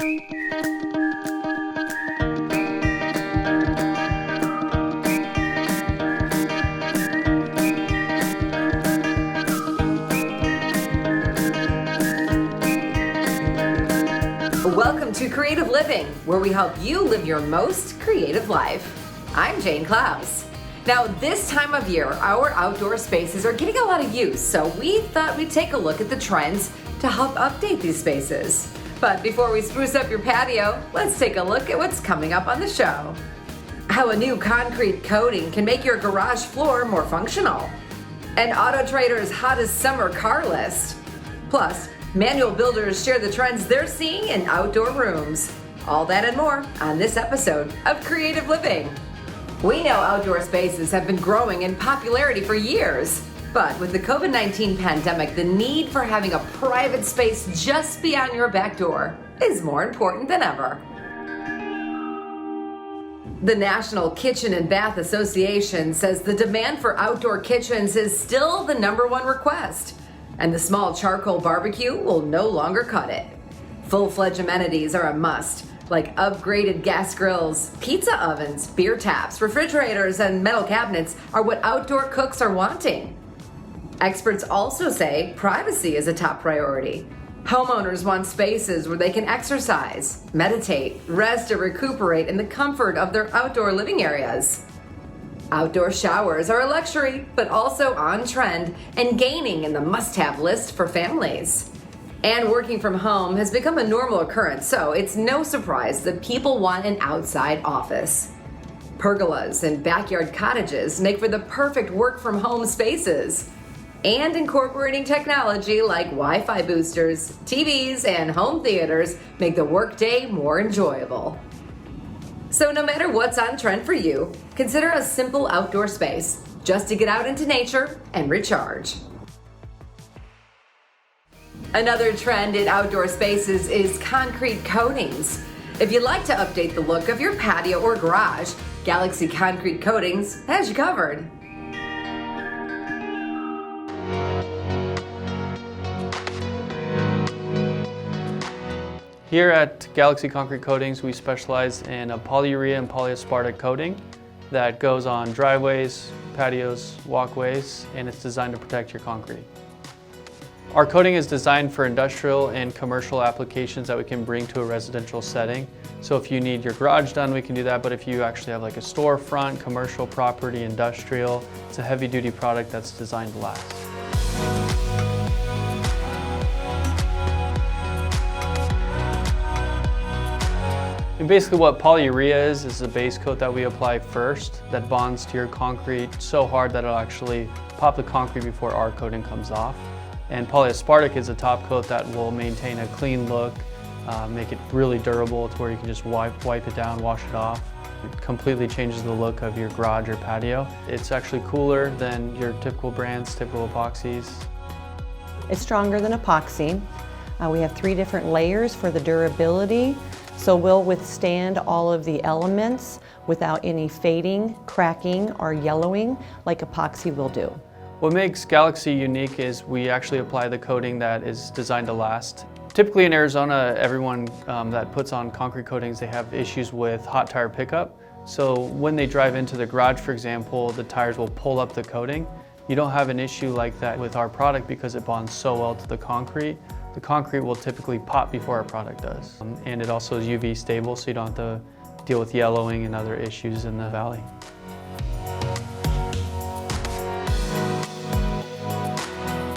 Welcome to Creative Living, where we help you live your most creative life. I'm Jane Klaus. Now, this time of year, our outdoor spaces are getting a lot of use, so we thought we'd take a look at the trends to help update these spaces. But before we spruce up your patio, let's take a look at what's coming up on the show. How a new concrete coating can make your garage floor more functional. And Auto Trader's hottest summer car list. Plus, Manuel Builders share the trends they're seeing in outdoor rooms. All that and more on this episode of Creative Living. We know outdoor spaces have been growing in popularity for years, but with the COVID-19 pandemic, the need for having a private space just beyond your back door is more important than ever. The National Kitchen and Bath Association says the demand for outdoor kitchens is still the #1 request, and the small charcoal barbecue will no longer cut it. Full-fledged amenities are a must, like upgraded gas grills, pizza ovens, beer taps, refrigerators, and metal cabinets are what outdoor cooks are wanting. Experts also say privacy is a top priority. Homeowners want spaces where they can exercise, meditate, rest, or recuperate in the comfort of their outdoor living areas. Outdoor showers are a luxury, but also on trend and gaining in the must-have list for families. And working from home has become a normal occurrence, so it's no surprise that people want an outside office. Pergolas and backyard cottages make for the perfect work-from-home spaces. And incorporating technology like Wi-Fi boosters, TVs, and home theaters make the workday more enjoyable. So no matter what's on trend for you, consider a simple outdoor space just to get out into nature and recharge. Another trend in outdoor spaces is concrete coatings. If you'd like to update the look of your patio or garage, Galaxy Concrete Coatings has you covered. Here at Galaxy Concrete Coatings, we specialize in a polyurea and polyaspartic coating that goes on driveways, patios, walkways, and it's designed to protect your concrete. Our coating is designed for industrial and commercial applications that we can bring to a residential setting. So if you need your garage done, we can do that, but if you actually have like a storefront, commercial property, industrial, it's a heavy-duty product that's designed to last. And basically what polyurea is a base coat that we apply first that bonds to your concrete so hard that it'll actually pop the concrete before our coating comes off. And polyaspartic is a top coat that will maintain a clean look, make it really durable to where you can just wipe it down, wash it off. It completely changes the look of your garage or patio. It's actually cooler than your typical brands, typical epoxies. It's stronger than epoxy. We have 3 different layers for the durability. So we'll withstand all of the elements without any fading, cracking, or yellowing like epoxy will do. What makes Galaxy unique is we actually apply the coating that is designed to last. Typically in Arizona, everyone that puts on concrete coatings, they have issues with hot tire pickup. So when they drive into the garage, for example, the tires will pull up the coating. You don't have an issue like that with our product because it bonds so well to the concrete. The concrete will typically pop before our product does. And it also is UV stable, so you don't have to deal with yellowing and other issues in the valley.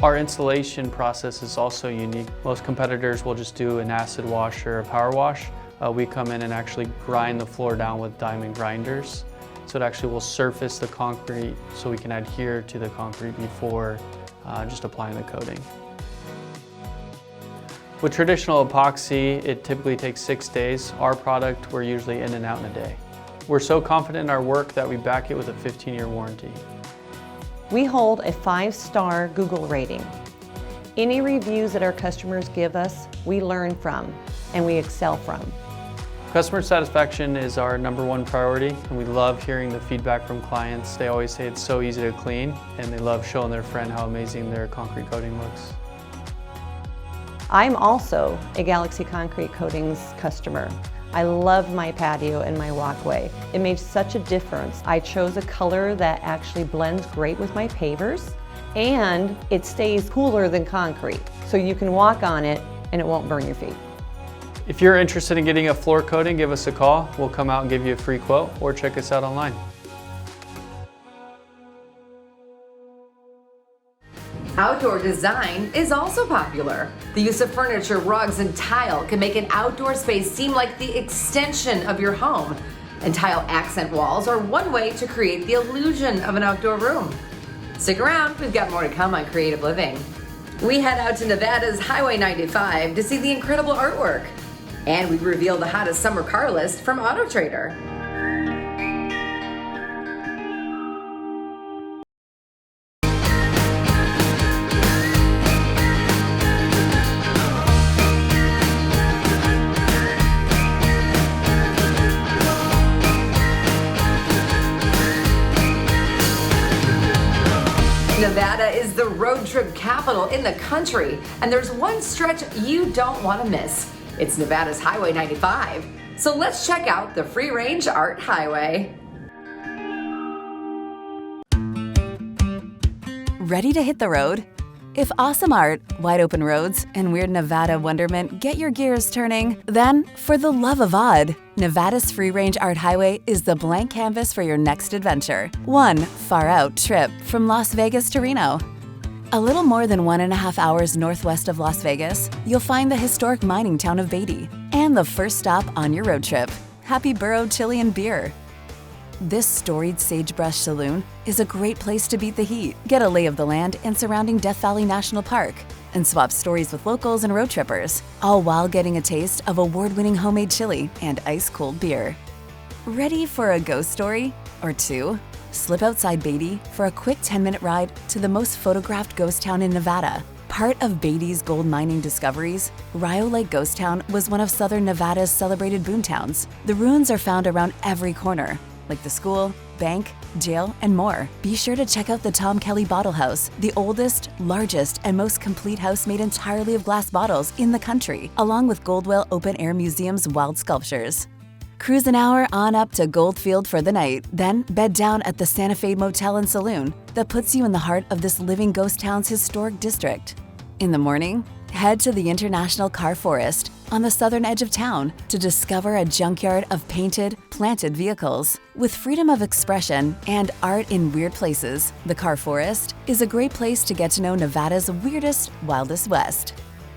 Our installation process is also unique. Most competitors will just do an acid wash or a power wash. We come in and actually grind the floor down with diamond grinders. So it actually will surface the concrete so we can adhere to the concrete before just applying the coating. With traditional epoxy, it typically takes 6 days. Our product, we're usually in and out in a day. We're so confident in our work that we back it with a 15-year warranty. We hold a 5-star Google rating. Any reviews that our customers give us, we learn from and we excel from. Customer satisfaction is our #1 priority, and we love hearing the feedback from clients. They always say it's so easy to clean, and they love showing their friend how amazing their concrete coating looks. I'm also a Galaxy Concrete Coatings customer. I love my patio and my walkway. It made such a difference. I chose a color that actually blends great with my pavers, and it stays cooler than concrete. So you can walk on it and it won't burn your feet. If you're interested in getting a floor coating, give us a call. We'll come out and give you a free quote, or check us out online. Outdoor design is also popular. The use of furniture, rugs, and tile can make an outdoor space seem like the extension of your home. And tile accent walls are one way to create the illusion of an outdoor room. Stick around, we've got more to come on Creative Living. We head out to Nevada's Highway 95 to see the incredible artwork. And we reveal the hottest summer car list from Auto Trader. Nevada is the road trip capital in the country, and there's one stretch you don't want to miss. It's Nevada's Highway 95. So let's check out the Free Range Art Highway. Ready to hit the road? If awesome art, wide open roads, and weird Nevada wonderment get your gears turning, then for the love of odd, Nevada's Free Range Art Highway is the blank canvas for your next adventure. One far-out trip from Las Vegas to Reno. A little more than 1.5 hours northwest of Las Vegas, you'll find the historic mining town of Beatty and the first stop on your road trip, Happy Burro Chili and Beer. This storied sagebrush saloon is a great place to beat the heat, get a lay of the land and surrounding Death Valley National Park, and swap stories with locals and road trippers, all while getting a taste of award-winning homemade chili and ice-cold beer. Ready for a ghost story? Or two? Slip outside Beatty for a quick 10-minute ride to the most photographed ghost town in Nevada. Part of Beatty's gold mining discoveries, Rio Lake Ghost Town was one of southern Nevada's celebrated boomtowns. The ruins are found around every corner, like the school, bank, jail, and more. Be sure to check out the Tom Kelly Bottle House, the oldest, largest, and most complete house made entirely of glass bottles in the country, along with Goldwell Open Air Museum's wild sculptures. Cruise an hour on up to Goldfield for the night, then bed down at the Santa Fe Motel and Saloon that puts you in the heart of this living ghost town's historic district. In the morning, head to the International Car Forest on the southern edge of town to discover a junkyard of painted, planted vehicles. With freedom of expression and art in weird places, the Car Forest is a great place to get to know Nevada's weirdest, wildest west.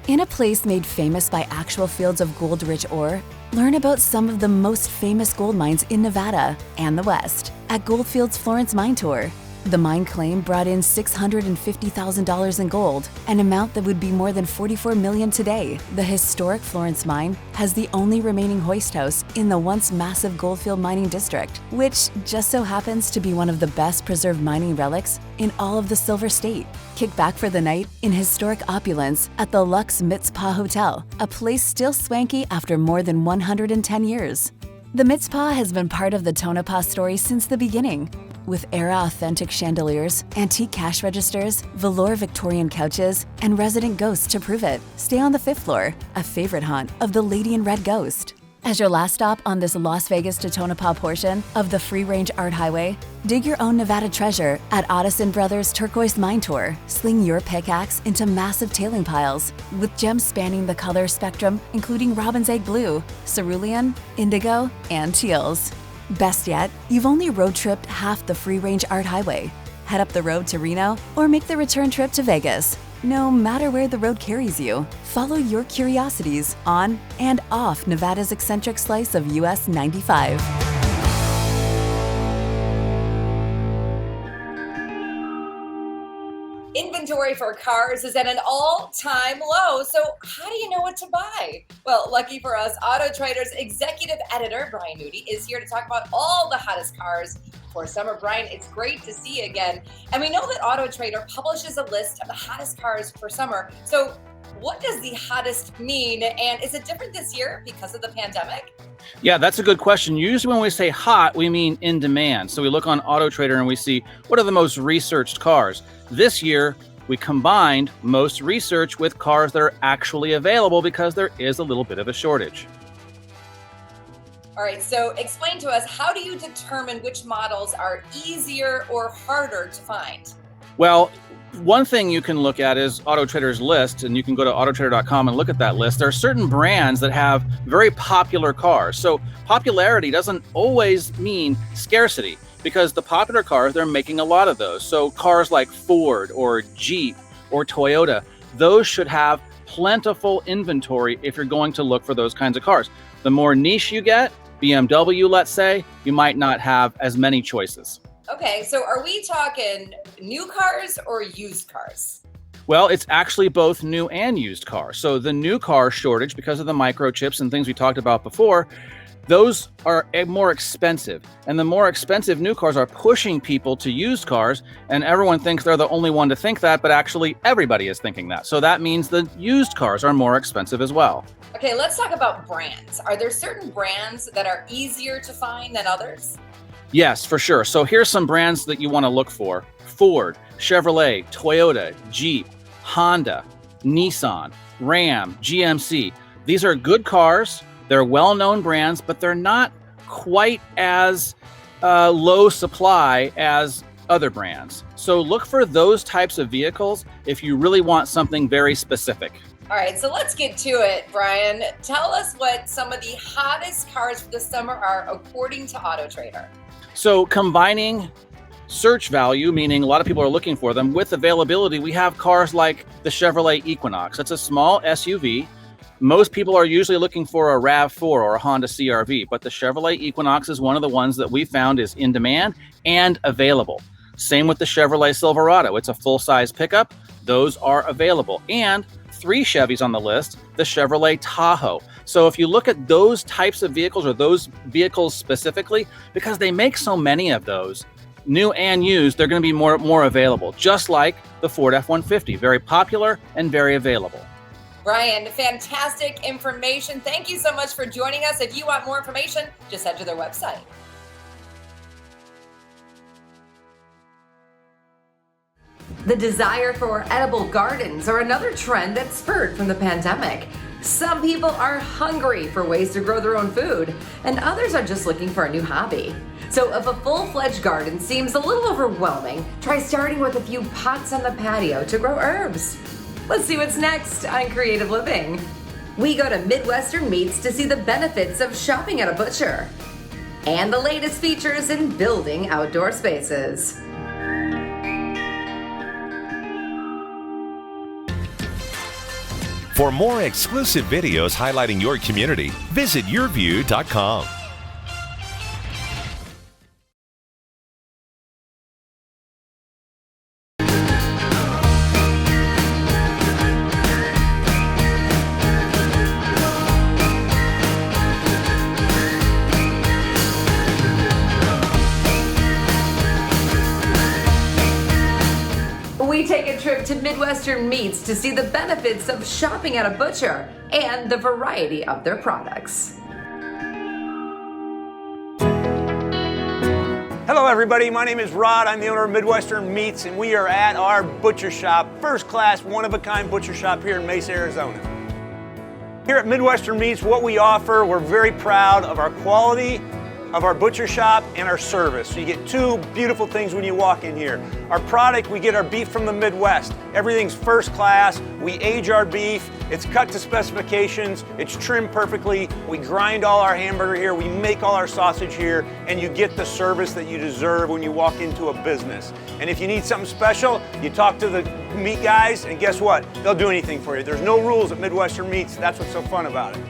In a place made famous by actual fields of gold-rich ore, learn about some of the most famous gold mines in Nevada and the West at Goldfield's Florence Mine Tour. The mine claim brought in $650,000 in gold, an amount that would be more than $44 million today. The historic Florence mine has the only remaining hoist house in the once massive Goldfield mining district, which just so happens to be one of the best preserved mining relics in all of the Silver State. Kick back for the night in historic opulence at the Lux Mitzpah Hotel, a place still swanky after more than 110 years. The Mitzpah has been part of the Tonopah story since the beginning. With era-authentic chandeliers, antique cash registers, velour Victorian couches, and resident ghosts to prove it. Stay on the 5th floor, a favorite haunt of the Lady in Red ghost. As your last stop on this Las Vegas to Tonopah portion of the Free Range Art Highway, dig your own Nevada treasure at Addison Brothers Turquoise Mine Tour. Sling your pickaxe into massive tailing piles, with gems spanning the color spectrum including robin's egg blue, cerulean, indigo, and teals. Best yet, you've only road tripped half the Free Range Art Highway. Head up the road to Reno or make the return trip to Vegas. No matter where the road carries you, follow your curiosities on and off Nevada's eccentric slice of US 95. Inventory for cars is at an all-time low, so how do you know what to buy? Well, lucky for us, Auto Trader's executive editor, Brian Nudi, is here to talk about all the hottest cars for summer. Brian, it's great to see you again. And we know that Auto Trader publishes a list of the hottest cars for summer. So what does the hottest mean? And is it different this year because of the pandemic? Yeah, that's a good question. Usually when we say hot, we mean in demand. So we look on Auto Trader and we see what are the most researched cars. This year, we combined most research with cars that are actually available because there is a little bit of a shortage. All right, so explain to us, how do you determine which models are easier or harder to find? Well, one thing you can look at is Auto Trader's list, and you can go to autotrader.com and look at that list. There are certain brands that have very popular cars. So popularity doesn't always mean scarcity, because the popular cars, they're making a lot of those. So cars like Ford or Jeep or Toyota, those should have plentiful inventory if you're going to look for those kinds of cars. The more niche you get, BMW, let's say, you might not have as many choices. Okay, so are we talking new cars or used cars? Well, it's actually both new and used cars. So the new car shortage, because of the microchips and things we talked about before, those are more expensive. And the more expensive new cars are pushing people to used cars, and everyone thinks they're the only one to think that, but actually everybody is thinking that. So that means the used cars are more expensive as well. Okay, let's talk about brands. Are there certain brands that are easier to find than others? Yes, for sure. So here's some brands that you want to look for: Ford, Chevrolet, Toyota, Jeep, Honda, Nissan, Ram, GMC. These are good cars. They're well-known brands, but they're not quite as low supply as other brands. So look for those types of vehicles if you really want something very specific. All right, so let's get to it, Brian. Tell us what some of the hottest cars for the summer are according to Auto Trader. So combining search value, meaning a lot of people are looking for them, with availability, we have cars like the Chevrolet Equinox. It's a small SUV. Most people are usually looking for a RAV4 or a Honda CR-V, but the Chevrolet Equinox is one of the ones that we found is in demand and available. Same with the Chevrolet Silverado. It's a full-size pickup. Those are available. And 3 Chevys on the list, the Chevrolet Tahoe. So if you look at those types of vehicles, or those vehicles specifically, because they make so many of those, new and used, they're going to be more available, just like the Ford F-150, very popular and very available. Brian, fantastic information. Thank you so much for joining us. If you want more information, just head to their website. The desire for edible gardens are another trend that spurred from the pandemic. Some people are hungry for ways to grow their own food, and others are just looking for a new hobby. So if a full-fledged garden seems a little overwhelming, try starting with a few pots on the patio to grow herbs. Let's see what's next on Creative Living. We go to Midwestern Meats to see the benefits of shopping at a butcher and the latest features in building outdoor spaces. For more exclusive videos highlighting your community, visit yourview.com. We take a trip to Midwestern Meats to see the benefits of shopping at a butcher and the variety of their products. Hello everybody, my name is Rod. I'm the owner of Midwestern Meats, and we are at our butcher shop, first class, one-of-a-kind butcher shop here in Mesa, Arizona. Here at Midwestern Meats, what we offer, we're very proud of our quality, of our butcher shop, and our service. So you get 2 beautiful things when you walk in here. Our product, we get our beef from the Midwest. Everything's first class. We age our beef. It's cut to specifications. It's trimmed perfectly. We grind all our hamburger here. We make all our sausage here, and you get the service that you deserve when you walk into a business. And if you need something special, you talk to the meat guys, and guess what? They'll do anything for you. There's no rules at Midwestern Meats. That's what's so fun about it.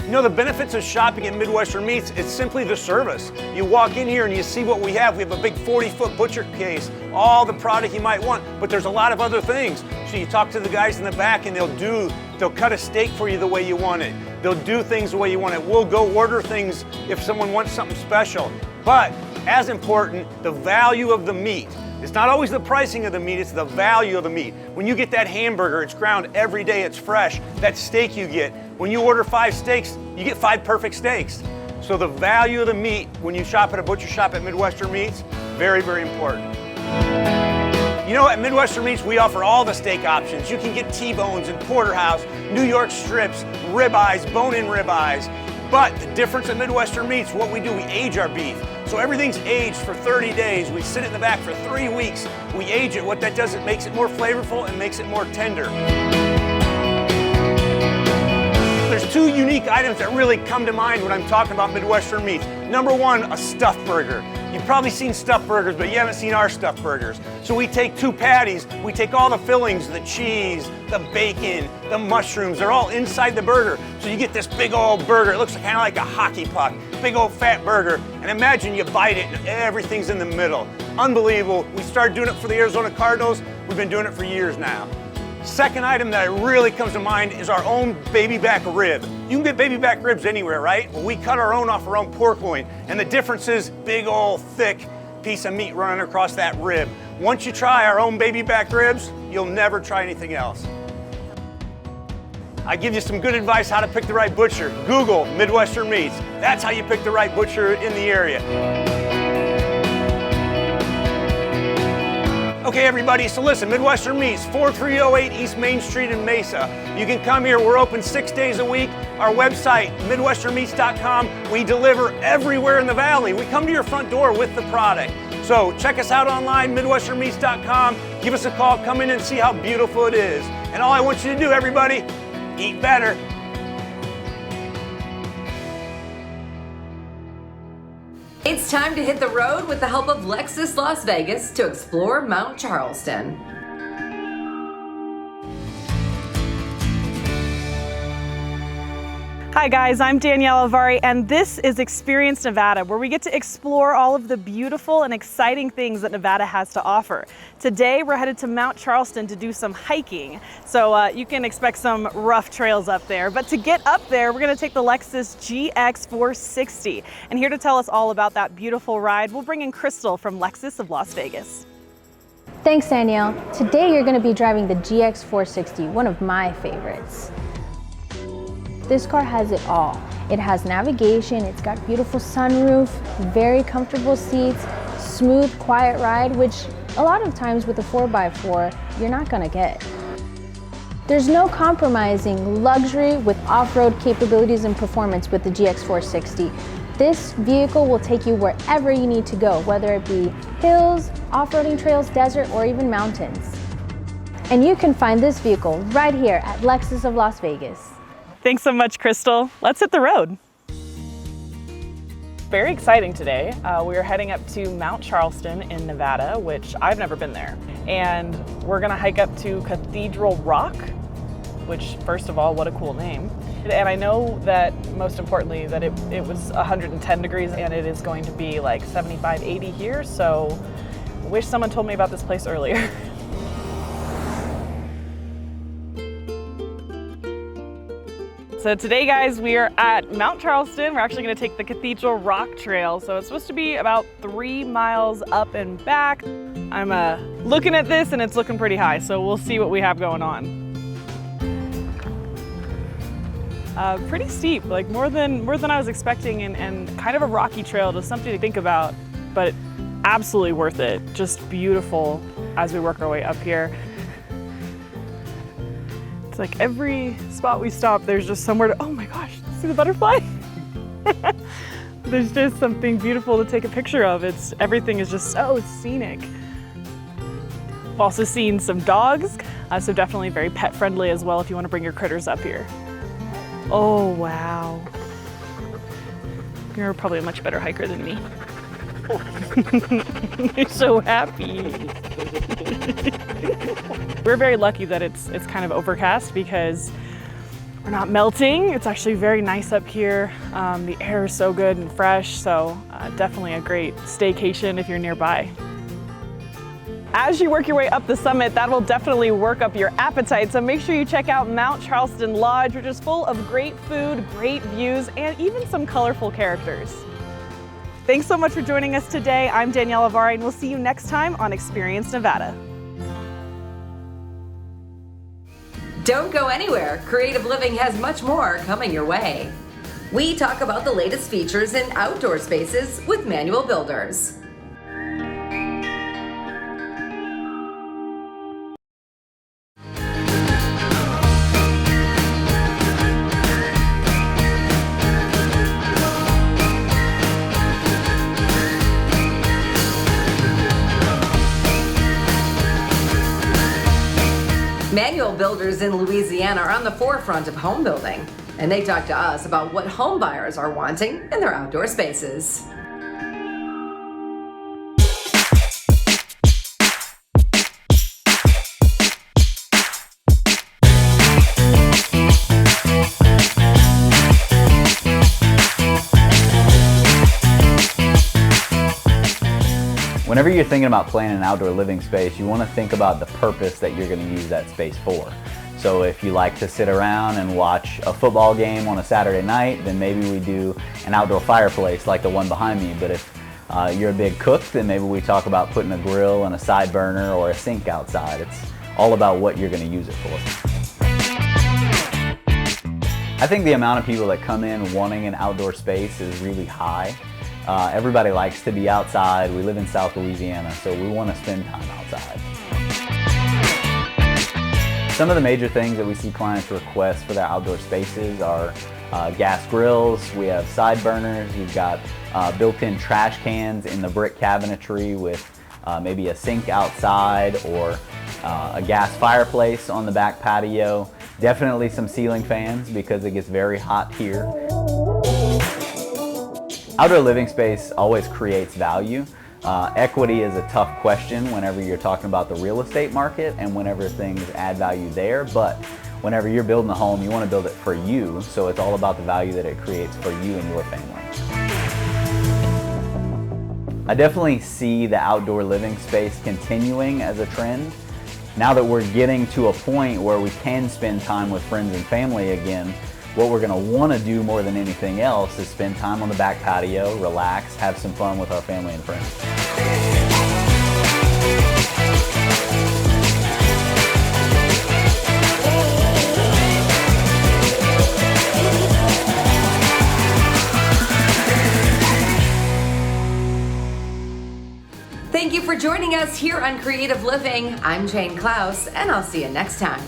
You know, the benefits of shopping at Midwestern Meats, it's simply the service. You walk in here and you see what we have. We have a big 40-foot butcher case, all the product you might want, but there's a lot of other things. So you talk to the guys in the back and they'll cut a steak for you the way you want it. They'll do things the way you want it. We'll go order things if someone wants something special. But as important, the value of the meat. It's not always the pricing of the meat, it's the value of the meat. When you get that hamburger, it's ground every day, it's fresh. That steak you get, when you order 5 steaks, you get 5 perfect steaks. So the value of the meat when you shop at a butcher shop at Midwestern Meats, very, very important. You know, at Midwestern Meats, we offer all the steak options. You can get T-bones and porterhouse, New York strips, ribeyes, bone-in ribeyes. But the difference at Midwestern Meats, what we do, we age our beef. So everything's aged for 30 days. We sit it in the back for 3 weeks. We age it. What that does, it makes it more flavorful and makes it more tender. There's 2 unique items that really come to mind when I'm talking about Midwestern Meats. Number 1, a stuffed burger. You've probably seen stuffed burgers, but you haven't seen our stuffed burgers. So we take 2 patties, we take all the fillings, the cheese, the bacon, the mushrooms, they're all inside the burger. So you get this big old burger. It looks kind of like a hockey puck, big old fat burger. And imagine you bite it and everything's in the middle. Unbelievable. We started doing it for the Arizona Cardinals. We've been doing it for years now. Second item that really comes to mind is our own baby back rib. You can get baby back ribs anywhere, right? Well, we cut our own off our own pork loin, and the difference is big old thick piece of meat running across that rib. Once you try our own baby back ribs, you'll never try anything else. I give you some good advice how to pick the right butcher. Google Midwestern Meats. That's how you pick the right butcher in the area. Okay, everybody, so listen, Midwestern Meats, 4308 East Main Street in Mesa. You can come here. We're open 6 days a week. Our website, midwesternmeats.com. We deliver everywhere in the valley. We come to your front door with the product. So check us out online, midwesternmeats.com. Give us a call. Come in and see how beautiful it is. And all I want you to do, everybody, eat better. It's time to hit the road with the help of Lexus Las Vegas to explore Mount Charleston. Hi guys, I'm Danielle Avari, and this is Experience Nevada, where we get to explore all of the beautiful and exciting things that Nevada has to offer. Today, we're headed to Mount Charleston to do some hiking, so you can expect some rough trails up there. But to get up there, we're going to take the Lexus GX 460. And here to tell us all about that beautiful ride, we'll bring in Crystal from Lexus of Las Vegas. Thanks, Danielle. Today, you're going to be driving the GX 460, one of my favorites. This car has it all. It has navigation, it's got beautiful sunroof, very comfortable seats, smooth, quiet ride, which a lot of times with a 4x4, you're not gonna get. There's no compromising luxury with off-road capabilities and performance with the GX 460. This vehicle will take you wherever you need to go, whether it be hills, off-roading trails, desert, or even mountains. And you can find this vehicle right here at Lexus of Las Vegas. Thanks so much, Crystal. Let's hit the road. Very exciting today. We are heading up to Mount Charleston in Nevada, which I've never been there. And we're gonna hike up to Cathedral Rock, which, first of all, what a cool name. And I know that, most importantly, that it was 110 degrees and it is going to be like 75, 80 here. So I wish someone told me about this place earlier. So today, guys, we are at Mount Charleston. We're actually gonna take the Cathedral Rock Trail. So it's supposed to be about 3 miles up and back. I'm looking at this and it's looking pretty high, so we'll see what we have going on. Pretty steep, like more than I was expecting, and kind of a rocky trail, just something to think about, but absolutely worth it. Just beautiful as we work our way up here. It's like every spot we stop, there's just somewhere to, oh my gosh, see the butterfly? There's just something beautiful to take a picture of. Everything is just so scenic. I've also seen some dogs, so definitely very pet friendly as well if you want to bring your critters up here. Oh, wow. You're probably a much better hiker than me. You're so happy. We're very lucky that it's kind of overcast because we're not melting. It's actually very nice up here. The air is so good and fresh, so definitely a great staycation if you're nearby. As you work your way up the summit, that will definitely work up your appetite, so make sure you check out Mount Charleston Lodge, which is full of great food, great views, and even some colorful characters. Thanks so much for joining us today. I'm Danielle Avari, and we'll see you next time on Experience Nevada. Don't go anywhere. Creative Living has much more coming your way. We talk about the latest features in outdoor spaces with Manuel Builders. Builders in Louisiana are on the forefront of home building, and they talk to us about what home buyers are wanting in their outdoor spaces. Whenever you're thinking about planning an outdoor living space, you want to think about the purpose that you're going to use that space for. So if you like to sit around and watch a football game on a Saturday night, then maybe we do an outdoor fireplace like the one behind me. But if you're a big cook, then maybe we talk about putting a grill and a side burner or a sink outside. It's all about what you're going to use it for. I think the amount of people that come in wanting an outdoor space is really high. Everybody likes to be outside. We live in South Louisiana, so we want to spend time outside. Some of the major things that we see clients request for their outdoor spaces are gas grills, we have side burners, we've got built-in trash cans in the brick cabinetry with maybe a sink outside or a gas fireplace on the back patio. Definitely some ceiling fans because it gets very hot here. Outdoor living space always creates value. Equity is a tough question whenever you're talking about the real estate market and whenever things add value there, but whenever you're building a home, you want to build it for you, so it's all about the value that it creates for you and your family. I definitely see the outdoor living space continuing as a trend. Now that we're getting to a point where we can spend time with friends and family again, what we're going to want to do more than anything else is spend time on the back patio, relax, have some fun with our family and friends. Thank you for joining us here on Creative Living. I'm Jane Klaus, and I'll see you next time.